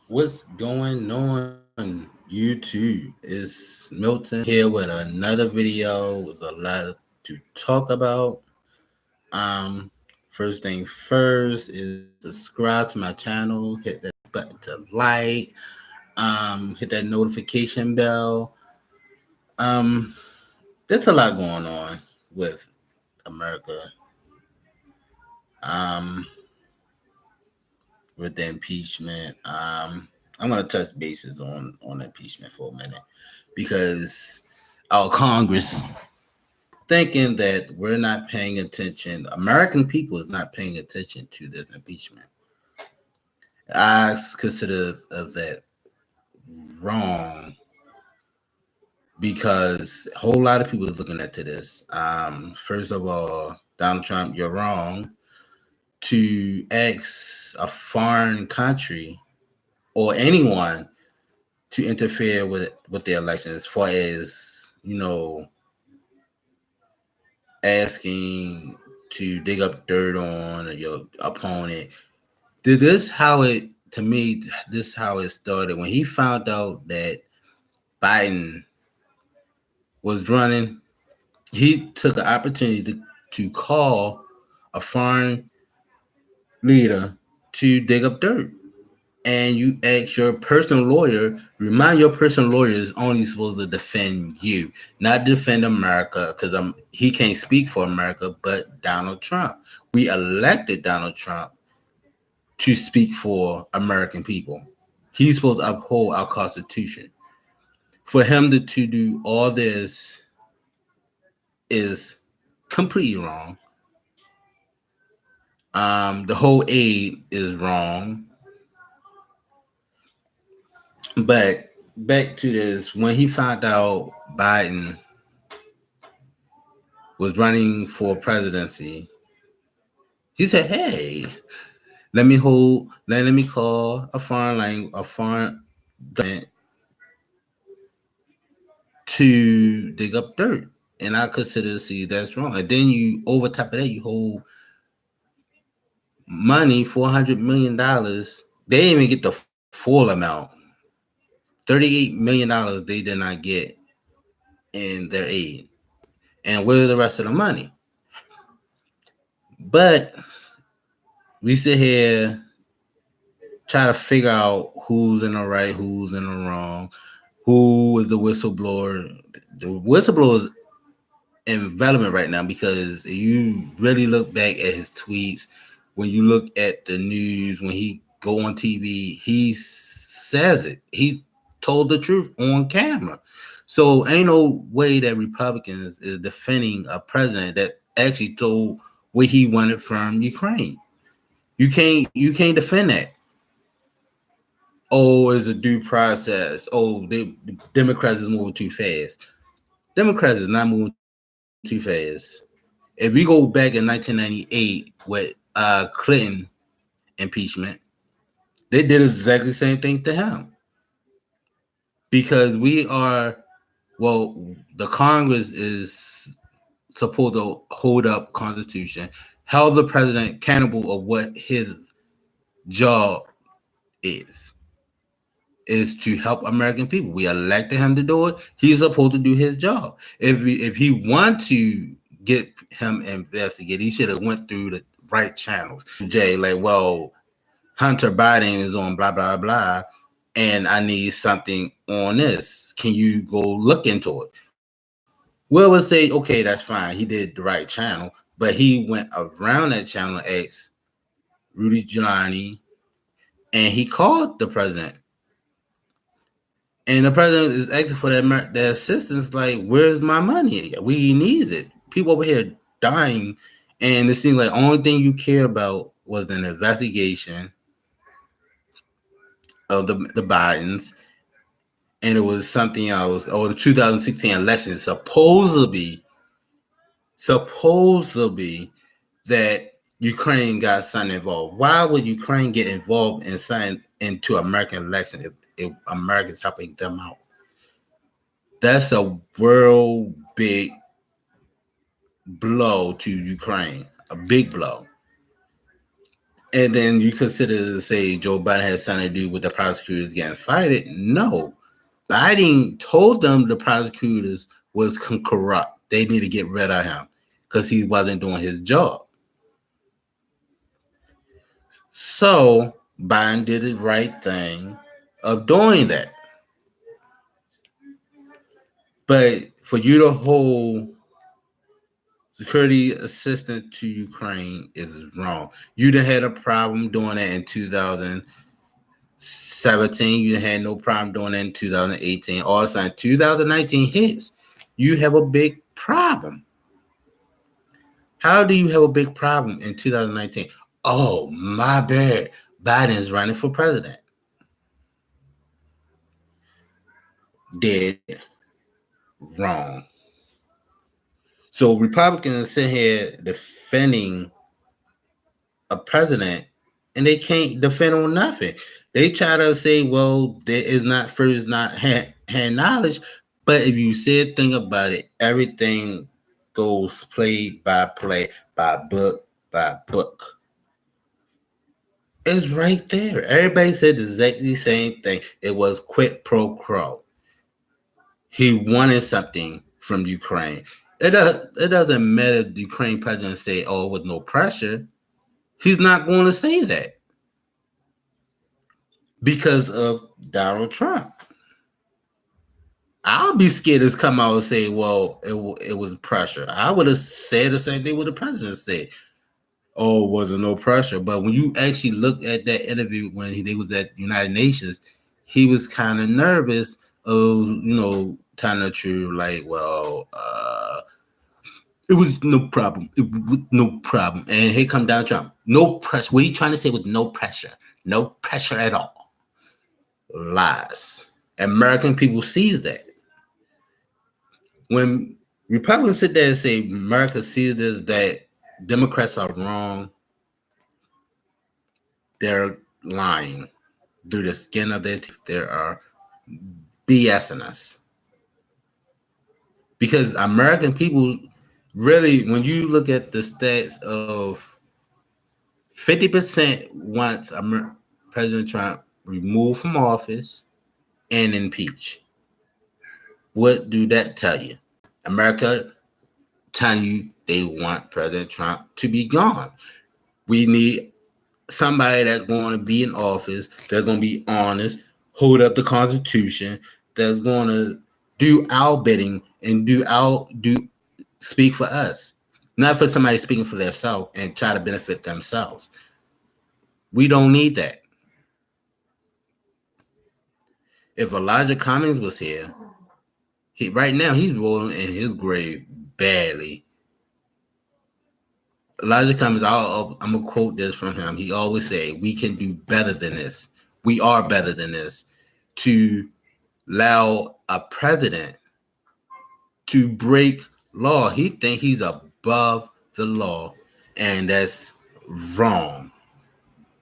What's going on YouTube? It's Milton here with another video with a lot to talk about. Um, First thing first is subscribe to my channel, hit that button to like, hit that notification bell. Um, there's a lot going on with America. Um, with the impeachment. I'm gonna touch bases on impeachment for a minute because our Congress thinking that we're not paying attention. American people is not paying attention to this impeachment. I consider that wrong because a whole lot of people are looking at to this. First of all, Donald Trump, you're wrong to ask a foreign country or anyone to interfere with the election as far as asking to dig up dirt on your opponent. Did this how it to me this how it started when he found out that Biden was running. He took an opportunity to call a foreign leader to dig up dirt, and you ask your personal lawyer, remind your personal lawyer is only supposed to defend you, not defend America, because he can't speak for America, but Donald Trump. We elected Donald Trump to speak for American people. He's supposed to uphold our Constitution. For him to do all this is completely wrong. The whole aid is wrong. But back to this, when he found out Biden was running for presidency, he said, "Hey, let me call a foreign government to dig up dirt." And I consider see that's wrong. And then you over top of that, you hold money, $400 million. They didn't even get the full amount. $38 million they did not get in their aid. And where's the rest of the money? But we sit here try to figure out who's in the right, who's in the wrong, who is the whistleblower. The whistleblower is irrelevant right now because if you really look back at his tweets, when you look at the news, when he go on TV, he says it. He told the truth on camera. So ain't no way that Republicans is defending a president that actually told what he wanted from Ukraine. You can't defend that. Oh, it's a due process. Oh, the Democrats is moving too fast. Democrats is not moving too fast. If we go back in 1998 with Clinton impeachment, they did exactly the same thing to him because the Congress is supposed to hold up Constitution, held the president accountable of what his job is. Is to help American people. We elected him to do it. He's supposed to do his job. If he want to get him investigated, he should have went through the right channels. Jay, like, well, Hunter Biden is on blah blah blah, and I need something on this. Can you go look into it? We'll say, okay, that's fine. He did the right channel, but he went around that channel and asked Rudy Giuliani, and he called the president. And the president is asking for that assistance. Like, where's my money? We needs it. People over here dying, and it seems like the only thing you care about was an investigation of the Bidens, and it was something else. Or the 2016 election supposedly that Ukraine got something involved. Why would Ukraine get involved in something into American election if America's helping them out? That's a world big blow to Ukraine, a big blow. And then you consider to say Joe Biden had something to do with the prosecutors getting fired. No. Biden told them the prosecutors was corrupt. They need to get rid of him because he wasn't doing his job. So Biden did the right thing of doing that. But for you to hold security assistant to Ukraine is wrong. You done had a problem doing that in 2017. You had no problem doing that in 2018. All of a sudden, 2019 hits. You have a big problem. How do you have a big problem in 2019? Oh, my bad. Biden's running for president. Dead wrong. So Republicans sit here defending a president and they can't defend on nothing. They try to say, well, there is not first not hand knowledge. But if you said think about it, everything goes play by play, by book by book. It's right there. Everybody said exactly the same thing. It was quid pro quo. He wanted something from Ukraine. It doesn't matter if the Ukraine president say, oh, with no pressure. He's not going to say that because of Donald Trump. I'll be scared to come out and say, well, it was pressure. I would have said the same thing what the president said. Oh, wasn't no pressure. But when you actually look at that interview when they was at United Nations, he was kind of nervous of, telling the truth, like, well, it was no problem. It was no problem. And here come Donald Trump. No pressure. What are you trying to say with no pressure? No pressure at all. Lies. American people sees that. When Republicans sit there and say America sees this, that Democrats are wrong, they're lying through the skin of their teeth. They are BSing us. Because American people really, when you look at the stats of 50% wants President Trump removed from office and impeached. What do that tell you? America telling you they want President Trump to be gone. We need somebody that's going to be in office, that's going to be honest, hold up the Constitution, that's going to do our bidding and speak for us, not for somebody speaking for themselves and try to benefit themselves. We don't need that. If Elijah Cummings was here, right now he's rolling in his grave badly. Elijah Cummings, I'm gonna quote this from him. He always say, "We can do better than this. We are better than this." To allow a president to break law, he think he's above the law, and that's wrong.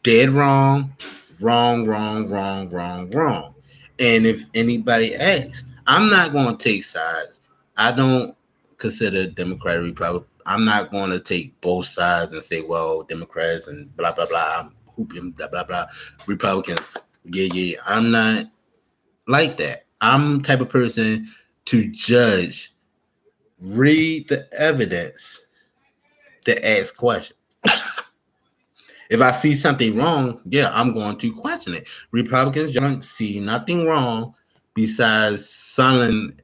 Dead wrong, wrong, wrong, wrong, wrong, wrong. And if anybody asks, I'm not going to take sides. I don't consider Democrat Republic. I'm not going to take both sides and say, well, Democrats and blah, blah, blah. I'm hooping, blah, blah, blah. Republicans, yeah. I'm not like that. I'm the type of person to judge, read the evidence, to ask questions. If I see something wrong, yeah, I'm going to question it. Republicans don't see nothing wrong besides Sondland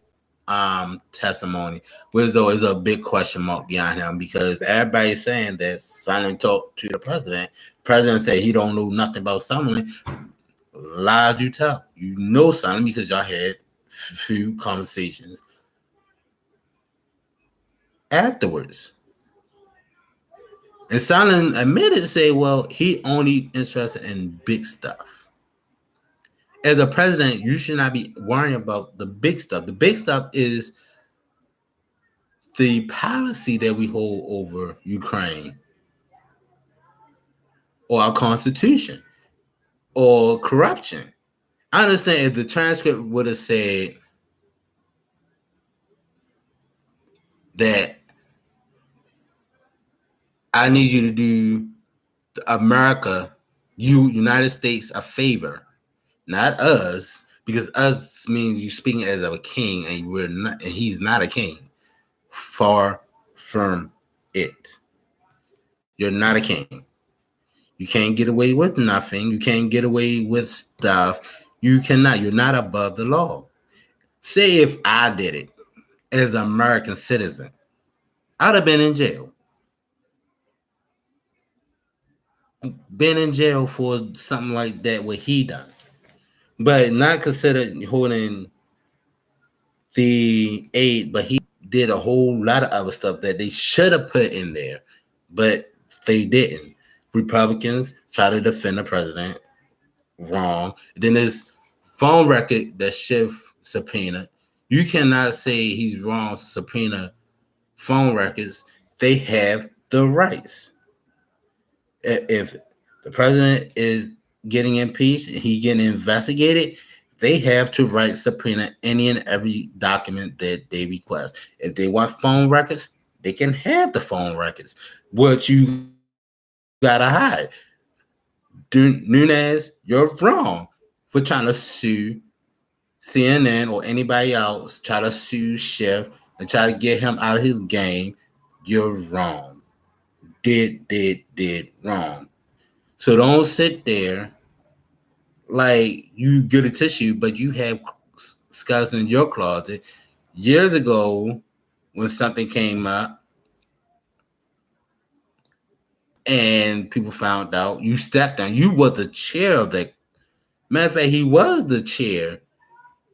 testimony, which though is a big question mark behind him because everybody's saying that Sondland talked to the president. President said he don't know nothing about Sondland. Lies you tell. You know Sondland because y'all had few conversations afterwards. And Sondland admitted to say, well, he only interested in big stuff. As a president, you should not be worrying about the big stuff. The big stuff is the policy that we hold over Ukraine or our constitution or corruption. I understand if the transcript would have said that I need you to do America, United States, a favor, not us, because us means you speaking as a king, and we're not, and he's not a king. Far from it. You're not a king. You can't get away with nothing. You can't get away with stuff. You cannot. You're not above the law. Say if I did it as an American citizen, I'd have been in jail. Been in jail for something like that, what he done. But not considered holding the aid, but he did a whole lot of other stuff that they should have put in there, but they didn't. Republicans try to defend the president, wrong. Then there's phone record that shift subpoena. You cannot say he's wrong, subpoena phone records. They have the rights. If the president is getting impeached, he getting investigated, they have to write subpoena any and every document that they request. If they want phone records, they can have the phone records. What you gotta hide. Nunez, you're wrong for trying to sue CNN or anybody else, try to sue Schiff and try to get him out of his game. You're wrong. Did wrong. So don't sit there like you get a tissue, but you have scars in your closet. Years ago, when something came up and people found out, you stepped down. You were the chair of that. Matter of fact, he was the chair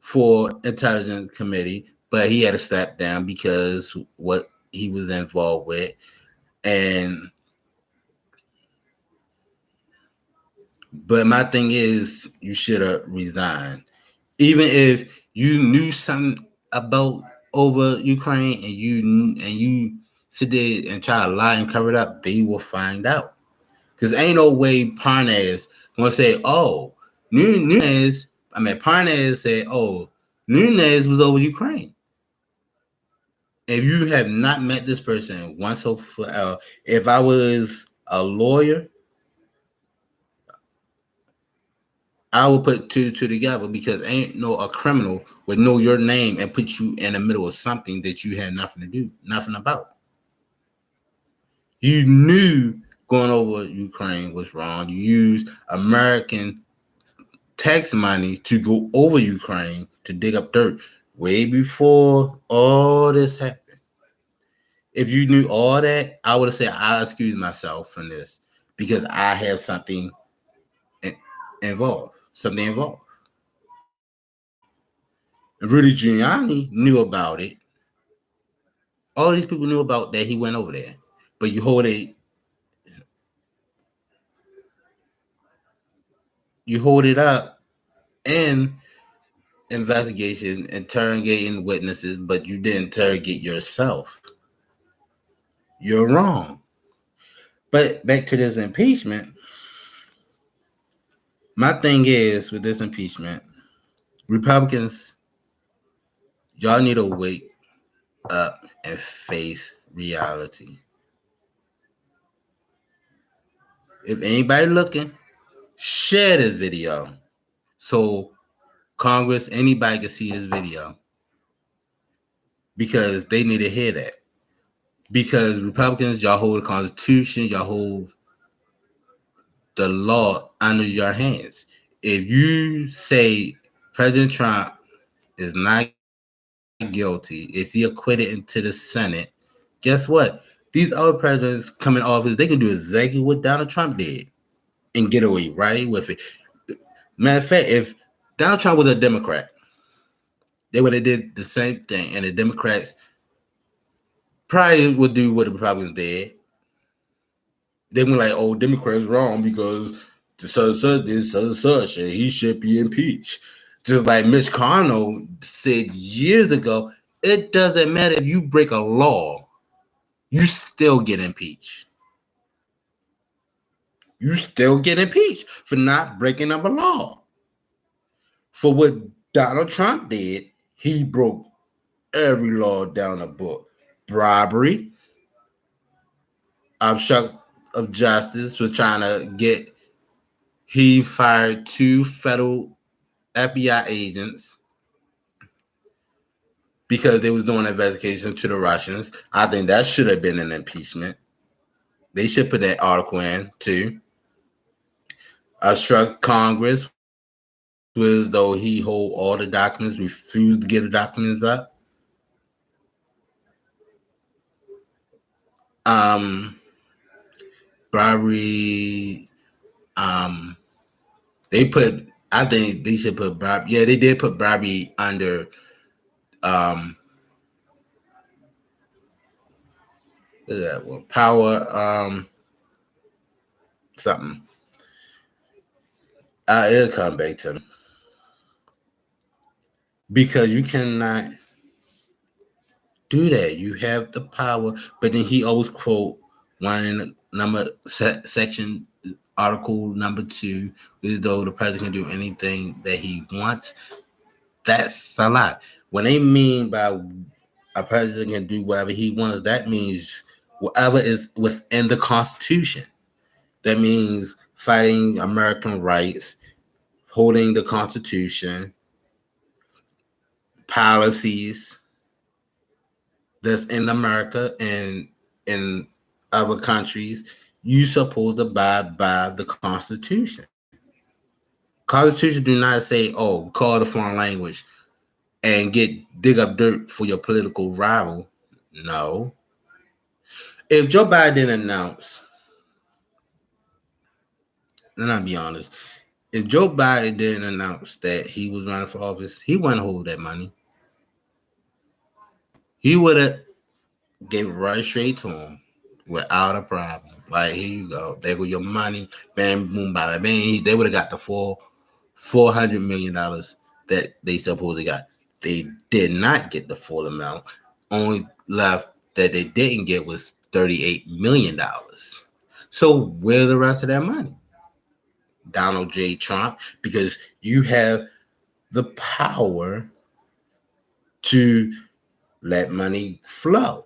for Intelligence Committee, but he had to step down because what he was involved with. And but my thing is, you should have resigned. Even if you knew something about over Ukraine and you sit there and try to lie and cover it up, they will find out. Because ain't no way Parnas gonna say, "Oh, Nunez." I mean, Parnas said, "Oh, Nunez was over Ukraine." If you have not met this person once or forever, if I was a lawyer, I would put two together because ain't no a criminal would know your name and put you in the middle of something that you had nothing to do, nothing about. You knew going over Ukraine was wrong. You used American tax money to go over Ukraine to dig up dirt way before all this happened. If you knew all that, I would have said I'll excuse myself from this because I have something involved. Something involved. And Rudy Giuliani knew about it. All these people knew about that he went over there. But you hold it up in investigation, interrogating witnesses, but you didn't interrogate yourself. You're wrong. But back to this impeachment. My thing is with this impeachment, Republicans, y'all need to wake up and face reality. If anybody looking, share this video so Congress, anybody can see this video because they need to hear that. Because Republicans, y'all hold the Constitution, y'all hold the law under your hands. If you say President Trump is not guilty, is he acquitted into the Senate? Guess what? These other presidents come in office, they can do exactly what Donald Trump did and get away right with it. Matter of fact, if Donald Trump was a Democrat, they would have did the same thing, and the Democrats probably would do what the Republicans did. They were like, "Oh, Democrats wrong because the such did such, and he should be impeached." Just like Mitch McConnell said years ago, it doesn't matter if you break a law, you still get impeached. You still get impeached for not breaking up a law. For what Donald Trump did, he broke every law down the book. Bribery, of Justice was trying to get. He fired 2 federal FBI agents because they was doing an investigation to the Russians. I think that should have been an impeachment. They should put that article in too. Obstruct Congress was though he hold all the documents, refused to give the documents up. Um, Bribery. Um, they put. I think they should put bribery. Yeah, they did put bribery under. Um, what is that? Well, power. Something. It'll come back to them because you cannot do that. You have the power, but then he always quote one in the number section article number 2, as though the president can do anything that he wants. That's a lot. When they mean by a president can do whatever he wants, that means whatever is within the Constitution. That means fighting American rights, holding the Constitution, policies that's in America and in other countries. You supposed to abide by the Constitution. Constitution do not say, "Oh, call the foreign language and dig up dirt for your political rival." No. If Joe Biden announced, then I'll be honest. If Joe Biden didn't announce that he was running for office, he wouldn't hold that money. He would have gave it right straight to him without a problem. Like, here you go. There go your money. Bam, boom, bada, bang. They would have got the $400 million that they supposedly got. They did not get the full amount. Only left that they didn't get was $38 million. So where's the rest of that money? Donald J. Trump, because you have the power to let money flow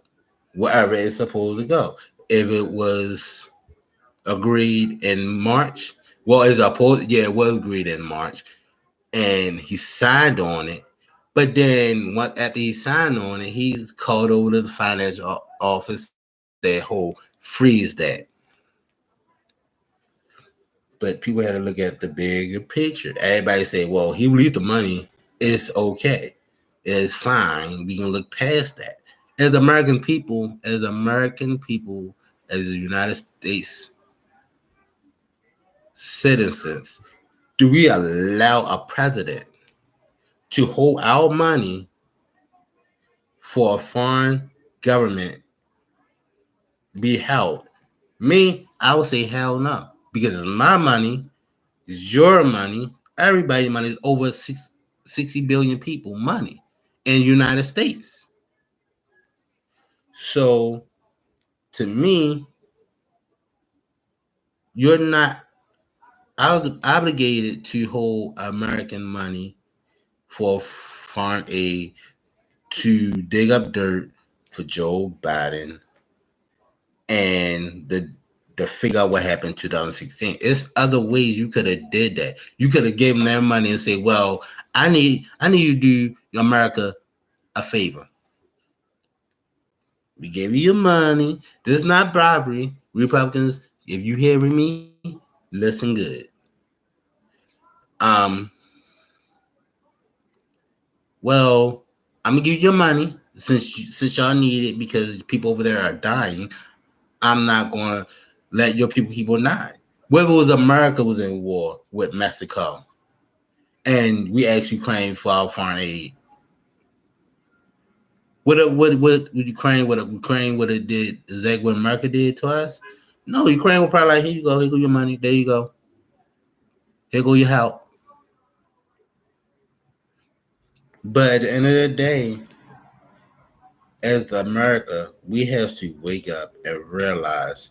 wherever it's supposed to go. If it was agreed in March, well, it was agreed in March, and he signed on it. But then, after he signed on it, he's called over to the financial office, that whole freeze that. But people had to look at the bigger picture. Everybody say, "Well, he released the money. It's okay. It's fine. We can look past that." As American people, as the United States citizens, do we allow a president to hold our money for a foreign government be held? Me, I would say hell no, because it's my money, it's your money, everybody's money. Is over 60 billion people money in the United States. So to me, you're not obligated to hold American money for foreign aid to dig up dirt for Joe Biden and to figure out what happened in 2016. It's other ways you could have did that. You could have given them money and say, "Well, I need you to do America a favor. We gave you your money. This is not bribery. Republicans, if you hearing me, listen good. Um, well, I'm gonna give you your money since y'all need it because people over there are dying. I'm not gonna let your people keep on dying. What if it was America was in war with Mexico, and we asked Ukraine for our foreign aid? What Ukraine would have did? Is that what America did to us? No, Ukraine would probably like, here you go your money, there you go, here go your help. But at the end of the day, as America, we have to wake up and realize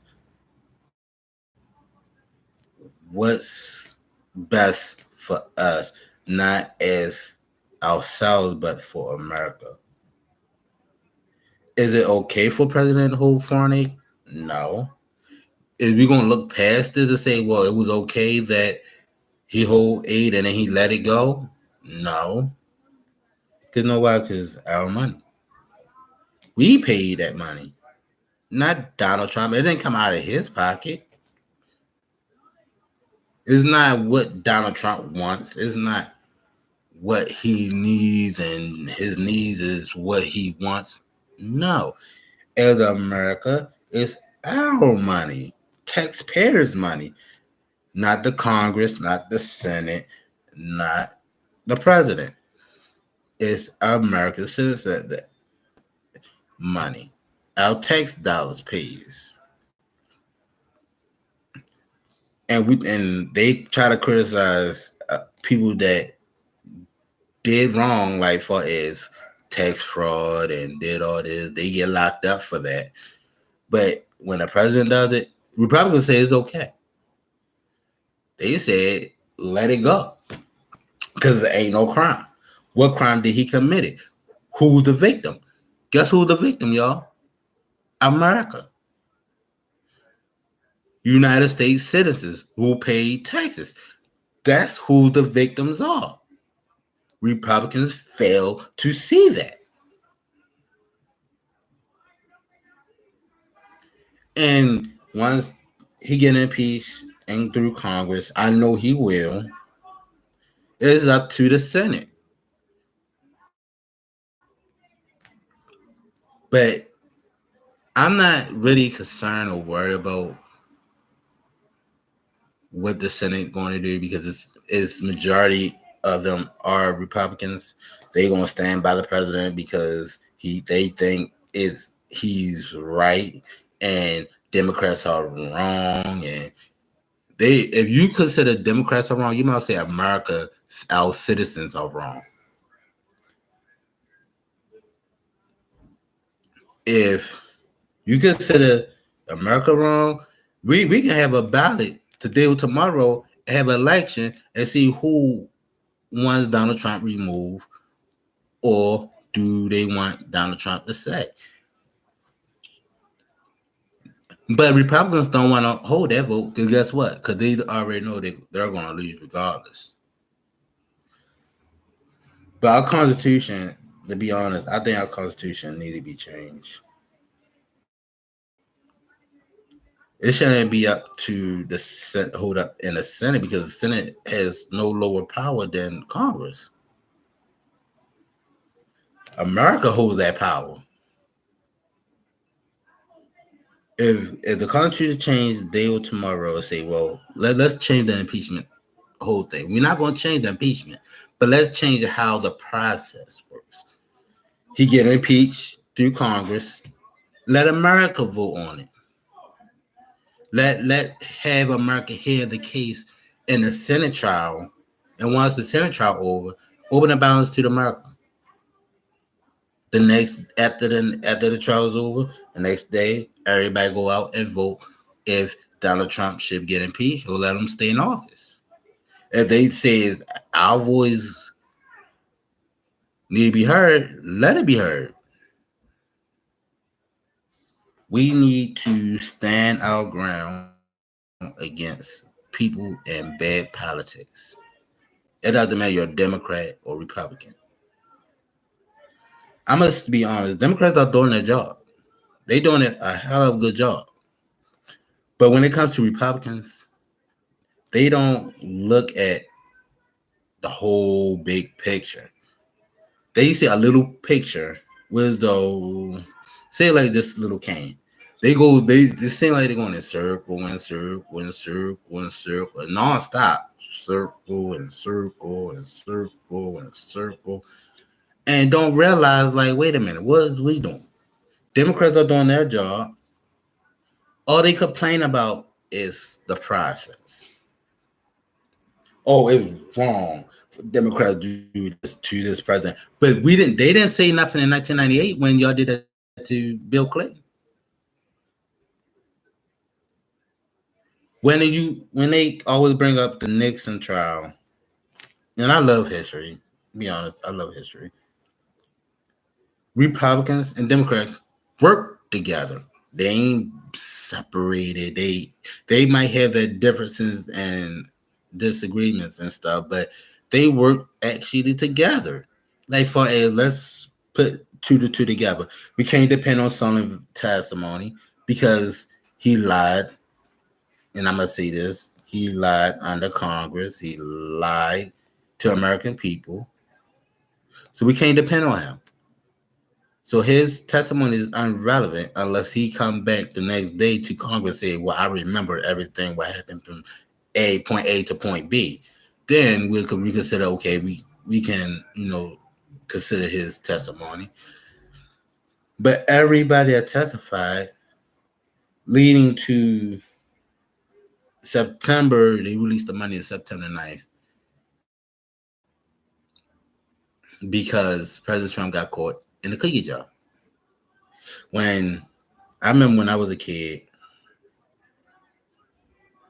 what's best for us, not as ourselves, but for America. Is it okay for president to hold foreign aid? No. Is we gonna look past it to say, well, it was okay that he hold aid and then he let it go? No, because nobody, because our money. We paid that money, not Donald Trump. It didn't come out of his pocket. It's not what Donald Trump wants. It's not what he needs, and his needs is what he wants. No, as America, it's our money, taxpayers' money, not the Congress, not the Senate, not the president. It's America's citizen money. Our tax dollars pays, and they try to criticize people that did wrong, like for as tax fraud and did all this. They get locked up for that. But when the president does it, Republicans say it's okay. They said let it go because it ain't no crime. What crime did he commit? Who's the victim? Guess who's the victim, y'all? America. United States citizens who pay taxes. That's who the victims are. Republicans fail to see that. And once he get impeached and through Congress, I know he will, it's up to the Senate. But I'm not really concerned or worried about what the Senate going to do because it's majority of them are Republicans. They gonna stand by the president because they think he's right and Democrats are wrong. And if you consider Democrats are wrong, you might say America, our citizens are wrong. If you consider America wrong, we can have a ballot today or tomorrow, have an election and see who wants Donald Trump removed, or do they want Donald Trump to stay? But Republicans don't want to hold that vote because guess what? Because they already know they're going to lose regardless. But our Constitution, to be honest, I think our Constitution need to be changed. It shouldn't be up to the hold up in the Senate because the Senate has no lower power than Congress. America holds that power. If the Constitution changed day or tomorrow and say, well, let's change the impeachment whole thing. We're not going to change the impeachment, but let's change how the process works. He get impeached through Congress. Let America vote on it. Let have America hear the case in the Senate trial, and once the Senate trial over, open the balance to the America. The next after the trial is over, the next day everybody go out and vote if Donald Trump should get impeached or let him stay in office. If they say our voice need to be heard, let it be heard. We need to stand our ground against people and bad politics. It doesn't matter you're a Democrat or Republican. I must be honest, Democrats are doing their job. They're doing a hell of a good job. But when it comes to Republicans, they don't look at the whole big picture. They see a little picture with the say like this little cane. They just seem like they're going in circle and circle and circle and circle and nonstop. Circle and circle and circle and circle. And don't realize, like, wait a minute, what is we doing? Democrats are doing their job. All they complain about is the process. Oh, it's wrong for Democrats to do this to this president. But they didn't say nothing in 1998 when y'all did that to Bill Clinton. When they always bring up the Nixon trial, and I love history, to be honest, I love history. Republicans and Democrats work together. They ain't separated. They might have their differences and disagreements and stuff, but they work actually together. Like for a let's put two to two together. We can't depend on Sullivan's testimony because he lied, and I'm gonna say this: he lied under Congress. He lied to American people, so we can't depend on him. So his testimony is irrelevant unless he come back the next day to Congress and say, "Well, I remember everything what happened from A to point B." Then we could reconsider. Okay, we can consider his testimony. But everybody that testified, leading to September, they released the money on September 9th because President Trump got caught in the cookie jar. When I remember when I was a kid,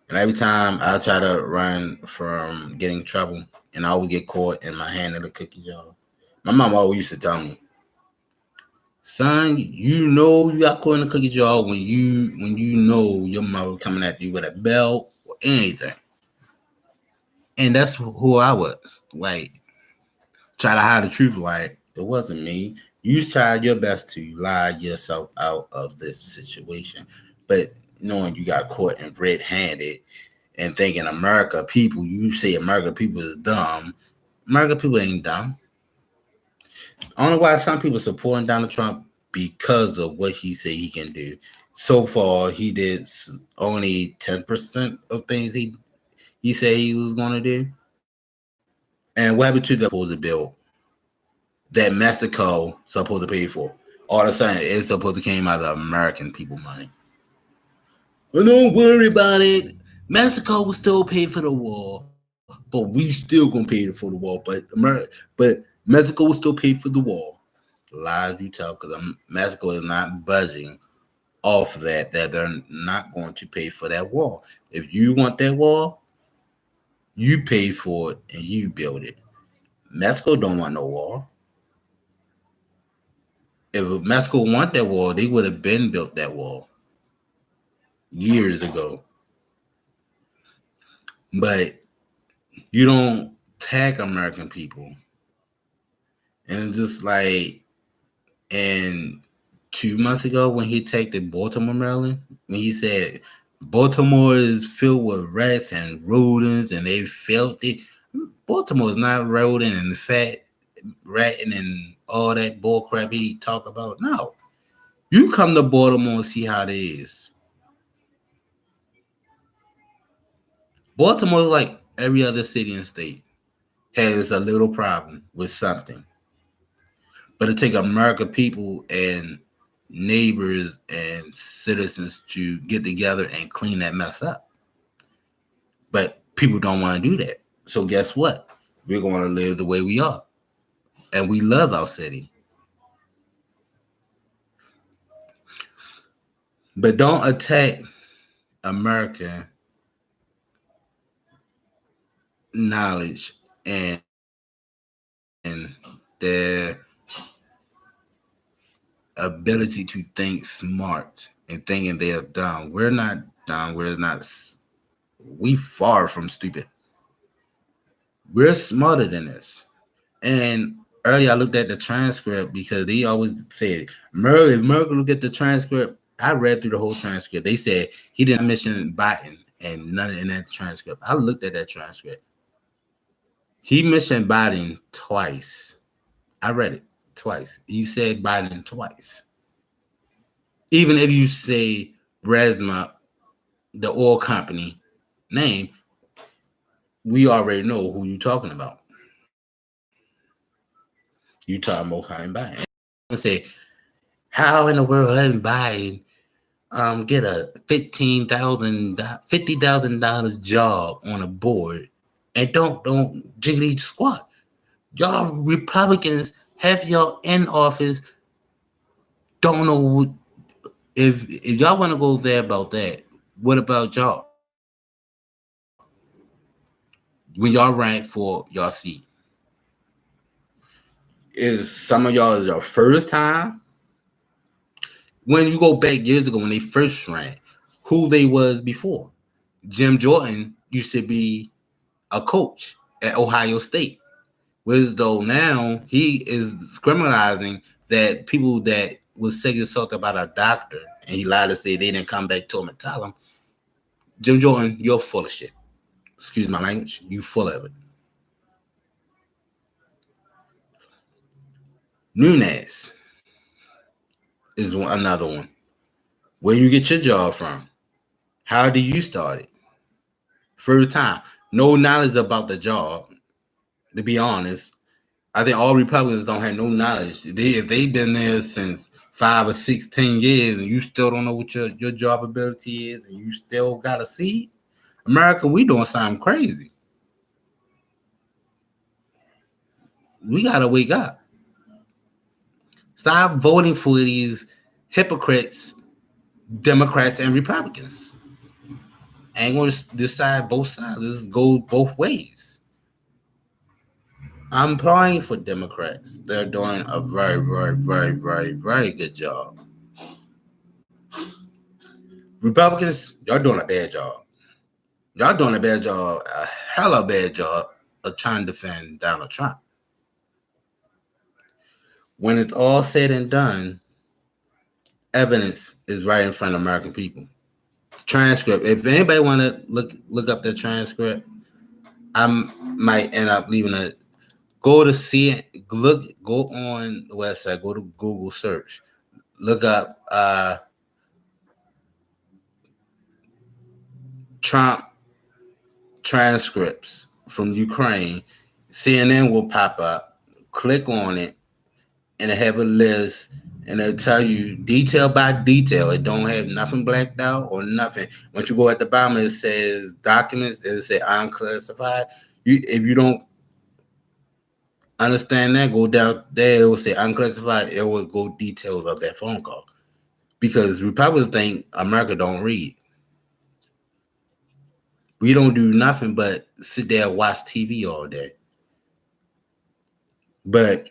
and every time I try to run from getting trouble, and I always get caught in my hand in the cookie jar. My mom always used to tell me, "Son, you know you got caught in the cookie jar when you know your mother coming at you with a belt or anything." And that's who I was. Like, try to hide the truth. Like, it wasn't me. You tried your best to lie yourself out of this situation, but knowing you got caught in red-handed and thinking America people, you say America people is dumb. America people ain't dumb. Only why some people supporting Donald Trump because of what he said he can do. So far, he did only 10% of things he said he was going to do. And what happened to the opposite bill that Mexico supposed to pay for? All of a sudden, it's supposed to came out of American people money. Well, don't worry about it. Mexico will still pay for the war, but we still gonna pay for the war. But Mexico will still pay for the war. Lies you tell, because Mexico is not budging off that they're not going to pay for that wall. If you want that wall, you pay for it and you build it. Mexico don't want no wall. If Mexico want that wall, they would have been built that wall years ago. But you don't tag American people. And just like and 2 months ago when he attacked the Baltimore, Maryland, when he said Baltimore is filled with rats and rodents and they filthy. Baltimore is not rodent and fat ratting and all that bull crap he talk about. No. You come to Baltimore and see how it is. Baltimore is like every other city and state. Has a little problem with something. But it take American people and neighbors and citizens to get together and clean that mess up. But people don't want to do that. So guess what? We're going to live the way we are. And we love our city. But don't attack American knowledge and their ability to think smart and thinking they're dumb. We're not dumb. We far from stupid. We're smarter than this. And earlier I looked at the transcript because they always said, Merkel look at the transcript. I read through the whole transcript. They said he didn't mention Biden and none in that transcript. I looked at that transcript. He mentioned Biden twice. I read it twice. He said Biden twice. Even if you say Resma, the oil company name, we already know who you're talking about. You talking about Hunter Biden. And say, how in the world Hunter Biden get a $50,000 job on a board and don't jiggly squat? Y'all Republicans have y'all in office. Don't know what, if y'all want to go there about that. What about y'all? When y'all ran for y'all seat, is some of y'all is your first time? When you go back years ago when they first ran, who they was before. Jim Jordan used to be a coach at Ohio State. Whereas though now he is criminalizing that people that was sexually assaulted about a doctor and he lied to say they didn't come back to him and tell him, Jim Jordan, you're full of shit. Excuse my language, you full of it. Nunez is another one. Where you get your job from? How do you start it? First time. No knowledge about the job, to be honest. I think all Republicans don't have no knowledge. If they've been there since 5 or 16 years and you still don't know what your job ability is and you still got a seat, America, we doing something crazy. We got to wake up. Stop voting for these hypocrites, Democrats and Republicans. Ain't going to decide both sides. This goes both ways. I'm applying for Democrats. They're doing a very, very, very, very, very good job. Republicans, y'all doing a bad job. Y'all doing a bad job, a hella bad job of trying to defend Donald Trump. When it's all said and done, evidence is right in front of American people. Transcript. If anybody want to look up the transcript, I might end up leaving a. Go to see it. Go on the website. Go to Google search. Look up Trump transcripts from Ukraine. CNN will pop up. Click on it, and it have a list, and it'll tell you detail by detail. It don't have nothing blacked out or nothing. Once you go at the bottom, it says documents. It says unclassified. If you don't understand that, go down there. It will say unclassified. It will go details of that phone call, because Republicans think America don't read. We don't do nothing but sit there and watch TV all day. But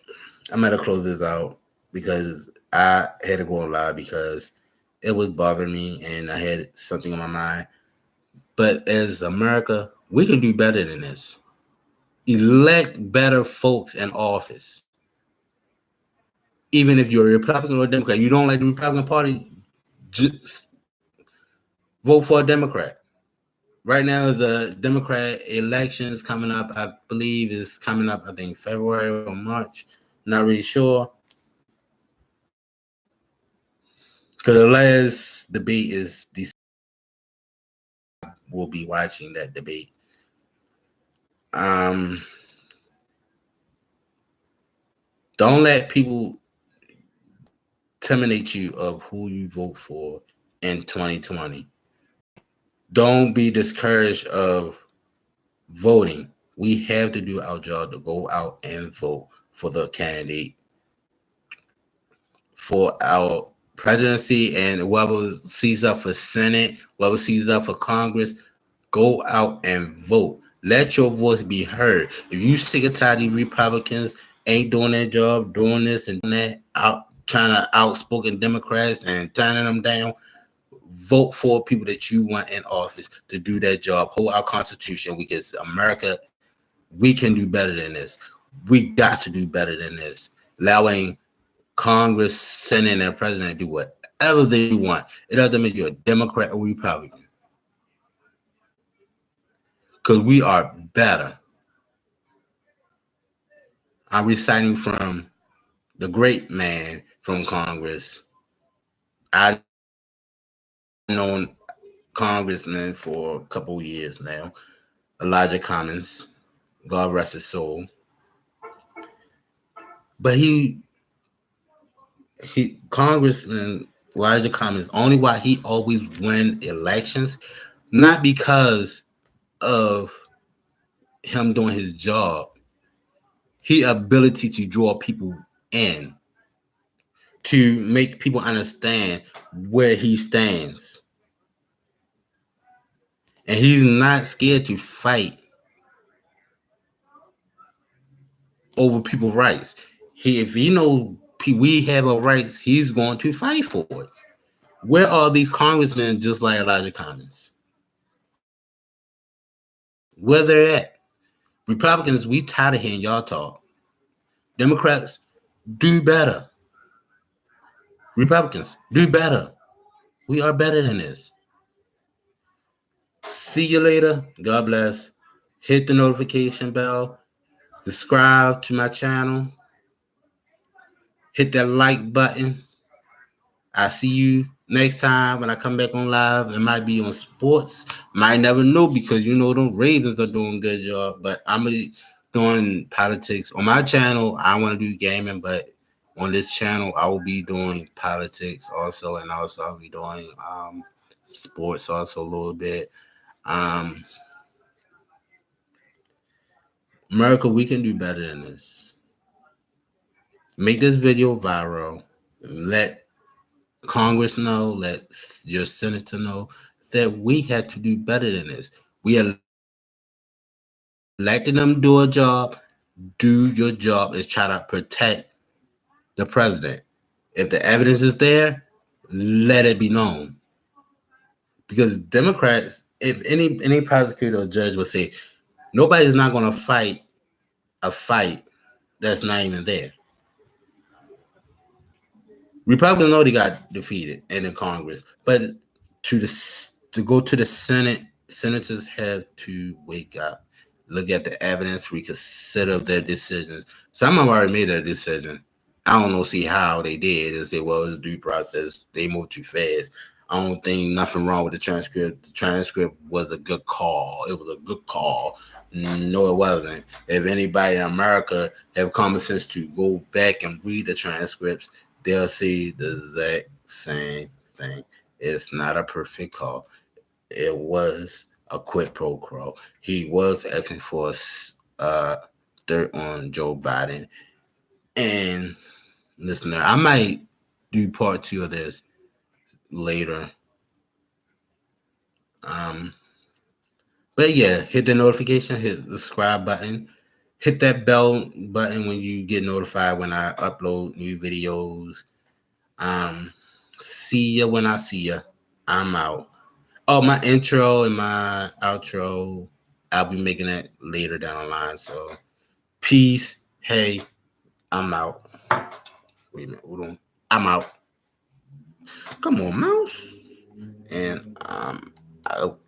I'm gonna close this out because I had to go live because it was bothering me and I had something on my mind. But as America, we can do better than this. Elect better folks in office. Even if you're a Republican or a Democrat, you don't like the Republican Party, just vote for a Democrat. Right now is a Democrat elections coming up. I believe is coming up, I think February or March. Not really sure. Because the last debate is December. We'll be watching that debate. Don't let people intimidate you of who you vote for in 2020. Don't be discouraged of voting. We have to do our job to go out and vote for the candidate for our presidency, and whoever sees up for Senate, whoever sees up for Congress, go out and vote. Let your voice be heard. If you sick and tired of these Republicans ain't doing their job, doing this and that, trying to outspoken Democrats and turning them down, vote for people that you want in office to do that job. Hold our Constitution, because America, we can do better than this. We got to do better than this. Allowing Congress, Senate, and President do whatever they want. It doesn't make you a Democrat or Republican. Because we are better. I'm reciting from the great man from Congress. I've known Congressman for a couple of years now, Elijah Cummings, God rest his soul. But Congressman Elijah Cummings, only why he always win elections, not because of him doing his job, his ability to draw people in, to make people understand where he stands. And he's not scared to fight over people's rights. If he knows we have a rights, he's going to fight for it. Where are these congressmen just like Elijah Cummings? Where they're at? Republicans, we tired of hearing y'all talk. Democrats, do better. Republicans, do better. We are better than this. See you later. God bless. Hit the notification bell. Subscribe to my channel. Hit that like button. I see you next time when I come back on live. It might be on sports. Might never know because the Ravens are doing a good job. But I'm doing politics on my channel. I want to do gaming, but on this channel I will be doing politics also, and also I'll be doing sports also a little bit. America, we can do better than this. Make this video viral. Let Congress know, let your senator know that we had to do better than this. We elected them to do a job. Do your job is try to protect the president. If the evidence is there, let it be known. Because Democrats, if any prosecutor or judge would say, nobody's not going to fight a fight that's not even there. Republicans know they got defeated in the Congress, but to go to the Senate, senators have to wake up, look at the evidence, reconsider their decisions. Some of them already made their decision. I don't know, see how they did and say, well, it's a due process. They moved too fast. I don't think nothing wrong with the transcript. The transcript was a good call. It was a good call. No, it wasn't. If anybody in America have common sense to go back and read the transcripts, they'll see the exact same thing. It's not a perfect call. It was a quid pro quo. He was asking for dirt on Joe Biden. And listener, I might do part 2 of this later. But yeah, hit the notification, hit the subscribe button, hit that bell button when you get notified when I upload new videos. See ya when I see ya. I'm out. Oh, my intro and my outro, I'll be making that later down the line. So peace. Hey, I'm out. Wait a minute, hold on. I'm out. Come on, mouse. And I'm out.